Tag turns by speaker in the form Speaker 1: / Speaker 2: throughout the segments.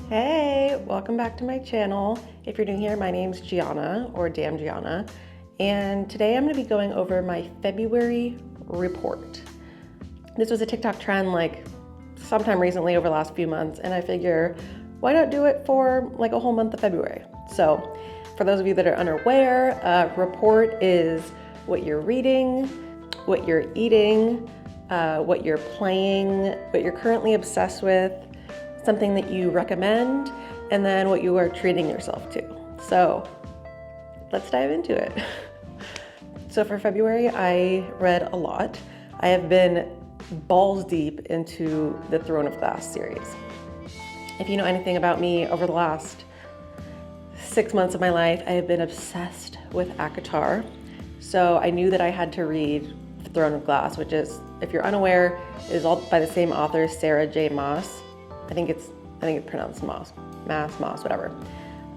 Speaker 1: Hey, welcome back to my channel. If you're new here, my name's Gianna, or Damn Gianna, and today I'm going to be going over my February report. This was a TikTok trend like sometime recently over the last few months, and I figure why not do it for like a whole month of February? So for those of you that are unaware, a report is what you're reading, what you're eating, what you're playing, what you're currently obsessed with, something that you recommend, and then what you are treating yourself to. So let's dive into it. So for February, I read a lot. I have been balls deep into the Throne of Glass series. If you know anything about me, over the last 6 months of my life, I have been obsessed with ACOTAR. So I knew that I had to read The Throne of Glass, which is, if you're unaware, is all by the same author, Sarah J. Maas. I think it's pronounced Moss, whatever.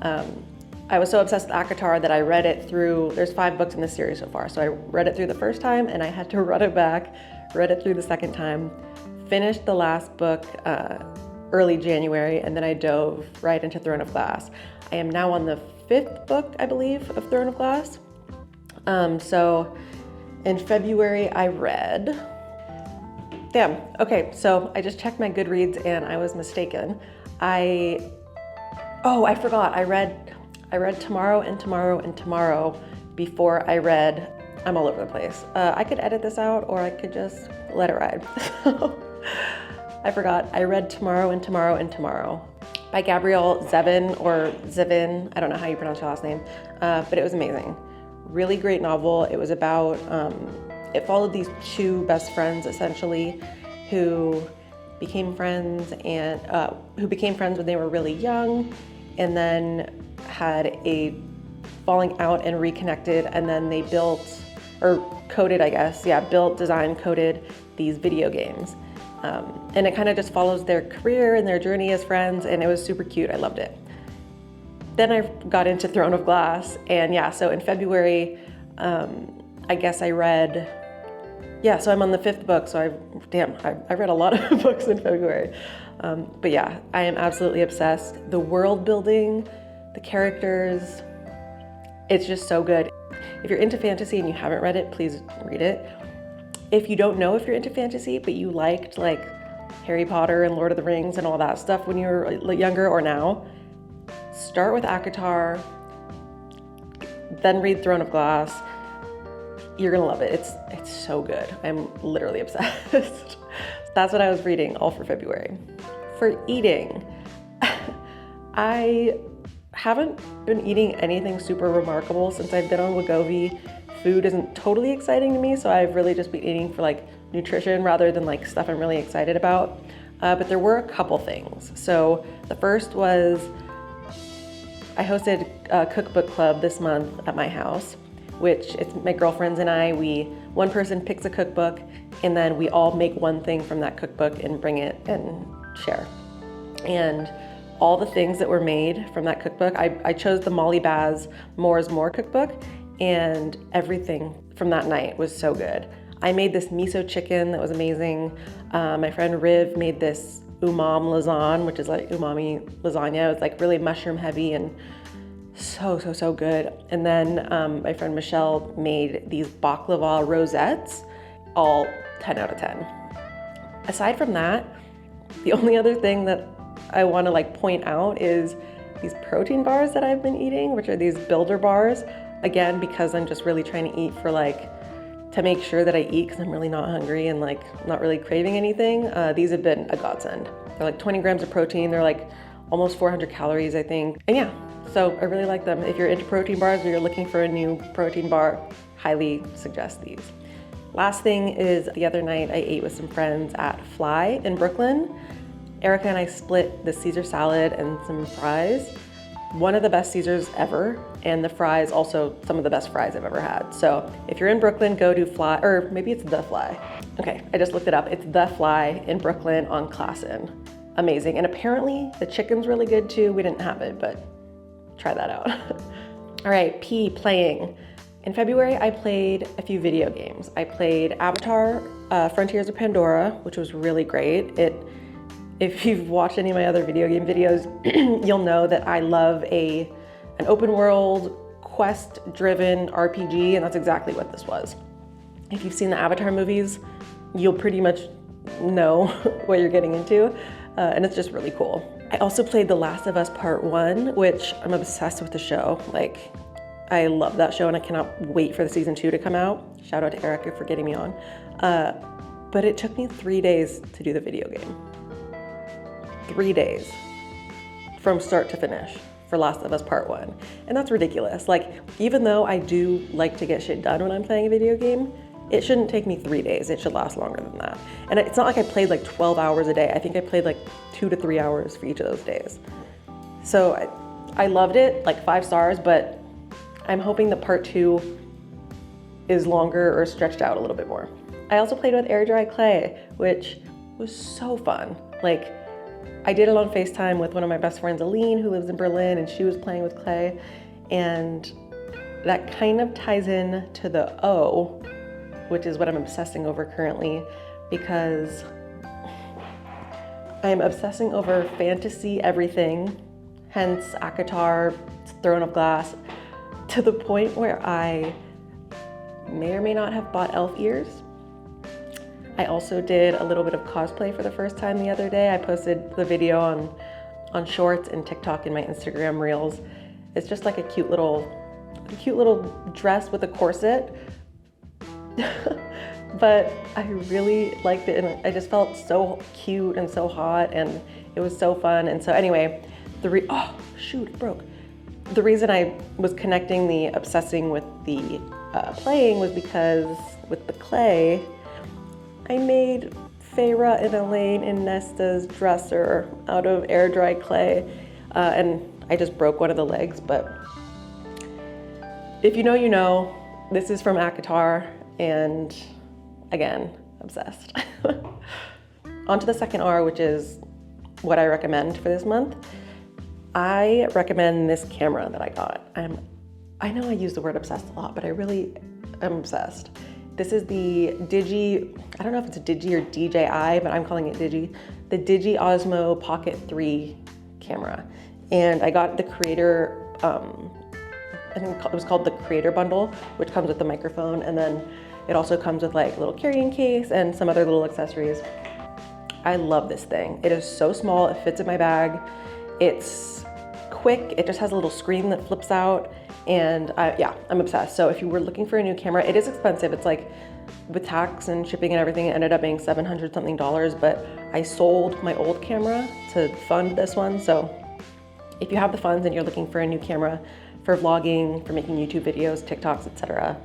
Speaker 1: I was so obsessed with ACOTAR that I read it through, there's 5 books in this series so far. So I read it through the first time and I had to run it back, read it through the second time, finished the last book early January, and then I dove right into Throne of Glass. I am now on the 5th book, I believe, of Throne of Glass. So in February I read, okay, so I just checked my Goodreads and I was mistaken. I forgot. I read Tomorrow and Tomorrow and Tomorrow before I read, I'm all over the place. I could edit this out or I could just let it ride. I forgot. I read Tomorrow and Tomorrow and Tomorrow by Gabrielle Zevin or Zivin. I don't know how you pronounce your last name, but it was amazing. Really great novel. It was about, it followed these 2 best friends essentially who became friends when they were really young, and then had a falling out and reconnected, and then they built, designed, coded these video games. And it kind of just follows their career and their journey as friends, and it was super cute. I loved it. Then I got into Throne of Glass, and so in February, I guess I read, so I'm on the 5th book, so I read a lot of books in February. But yeah, I am absolutely obsessed. The world building, the characters, it's just so good. If you're into fantasy and you haven't read it, please read it. If you don't know if you're into fantasy, but you liked like Harry Potter and Lord of the Rings and all that stuff when you were younger or now, start with ACOTAR, then read Throne of Glass. You're gonna love it. It's so good. I'm literally obsessed. That's what I was reading all for February. For eating, I haven't been eating anything super remarkable since I've been on Wegovy. Food isn't totally exciting to me, so I've really just been eating for like nutrition rather than like stuff I'm really excited about. But there were a couple things. So the first was I hosted a cookbook club this month at my house, which it's my girlfriends and I, one person picks a cookbook and then we all make one thing from that cookbook and bring it and share. And all the things that were made from that cookbook, I chose the Molly Baz More is More cookbook, and everything from that night was so good. I made this miso chicken that was amazing. My friend Riv made this umami lasagna, which is like umami lasagna. It's like really mushroom heavy and so good. And then my friend Michelle made these baklava rosettes, all 10 out of 10. Aside from that, the only other thing that I want to like point out is these protein bars that I've been eating, which are these builder bars. Again, because I'm just really trying to eat for to make sure that I eat because I'm really not hungry and like not really craving anything. These have been a godsend. They're like 20 grams of protein. They're like almost 400 calories, I think. And so I really like them. If you're into protein bars or you're looking for a new protein bar, highly suggest these. Last thing is the other night I ate with some friends at Fly in Brooklyn. Erica and I split the Caesar salad and some fries. One of the best Caesars ever, and the fries also some of the best fries I've ever had. So if you're in Brooklyn, go to Fly, or maybe it's The Fly. Okay, I just looked it up. It's The Fly in Brooklyn on Classen. Amazing, and apparently the chicken's really good too. We didn't have it, but try that out. All right, playing. In February, I played a few video games. I played Avatar, Frontiers of Pandora, which was really great. It if you've watched any of my other video game videos, you'll know that I love an open world, quest-driven RPG, and that's exactly what this was. If you've seen the Avatar movies, you'll pretty much know what you're getting into, and it's just really cool. I also played The Last of Us Part 1, which I'm obsessed with the show. Like, I love that show and I cannot wait for the season 2 to come out. Shout out to Erica for getting me on. But it took me 3 days to do the video game. 3 days from start to finish for Last of Us Part 1. And that's ridiculous. Like, even though I do like to get shit done when I'm playing a video game, it shouldn't take me 3 days. It should last longer than that. And it's not like I played like 12 hours a day. I think I played like 2 to 3 hours for each of those days. So I loved it, like 5 stars, but I'm hoping that part 2 is longer or stretched out a little bit more. I also played with air dry clay, which was so fun. Like, I did it on FaceTime with one of my best friends, Aline, who lives in Berlin, and she was playing with clay. And that kind of ties in to the O, which is what I'm obsessing over currently, because I'm obsessing over fantasy everything, hence acotar, throne of glass, to the point where I may or may not have bought elf ears. I also did a little bit of cosplay for the first time the other day. I posted the video on Shorts and TikTok and my Instagram Reels. It's just like a cute little dress with a corset. But I really liked it and I just felt so cute and so hot and it was so fun. And so anyway, oh shoot, it broke. The reason I was connecting the obsessing with the playing was because with the clay, I made Feyre and Elaine and Nesta's dresser out of air dry clay. And I just broke one of the legs, but if you know, you know. This is from acotar, and again, obsessed. On to the second R, which is what I recommend for this month. I recommend this camera that I got. I know I use the word obsessed a lot, but I really am obsessed. This is the I don't know if it's a Digi or DJI, but I'm calling it Digi. The Digi Osmo Pocket 3 camera. And I got the creator, I think it was called the creator bundle, which comes with the microphone. And then it also comes with like a little carrying case and some other little accessories. I love this thing. It is so small, it fits in my bag. It's quick, it just has a little screen that flips out. And yeah, I'm obsessed. So if you were looking for a new camera, it is expensive. It's like with tax and shipping and everything, it ended up being $700 something, but I sold my old camera to fund this one. So if you have the funds and you're looking for a new camera for vlogging, for making YouTube videos, TikToks, etc.,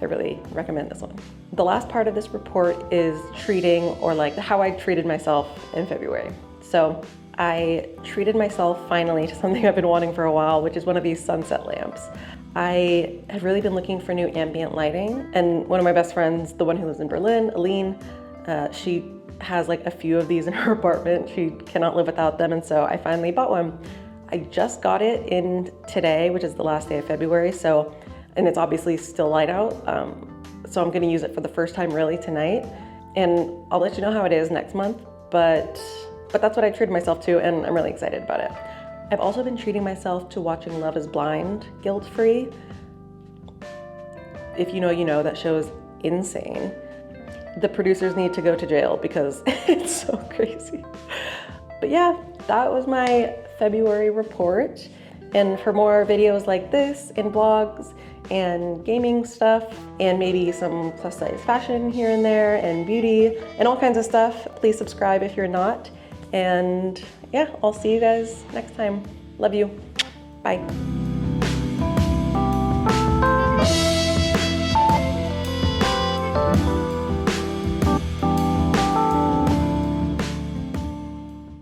Speaker 1: I really recommend this one. The last part of this report is treating, or like how I treated myself in February. So I treated myself finally to something I've been wanting for a while, which is one of these sunset lamps. I have really been looking for new ambient lighting, and one of my best friends, the one who lives in Berlin, Aline, she has like a few of these in her apartment. She cannot live without them, and so I finally bought one. I just got it in today, which is the last day of February, so, and it's obviously still light out, so I'm gonna use it for the first time really tonight, and I'll let you know how it is next month, but that's what I treated myself to, and I'm really excited about it. I've also been treating myself to watching Love is Blind guilt-free. If you know, you know, that show is insane. The producers need to go to jail because it's so crazy. But yeah, that was my February report. And for more videos like this and vlogs and gaming stuff and maybe some plus size fashion here and there and beauty and all kinds of stuff, please subscribe if you're not. And yeah, I'll see you guys next time. Love you. Bye.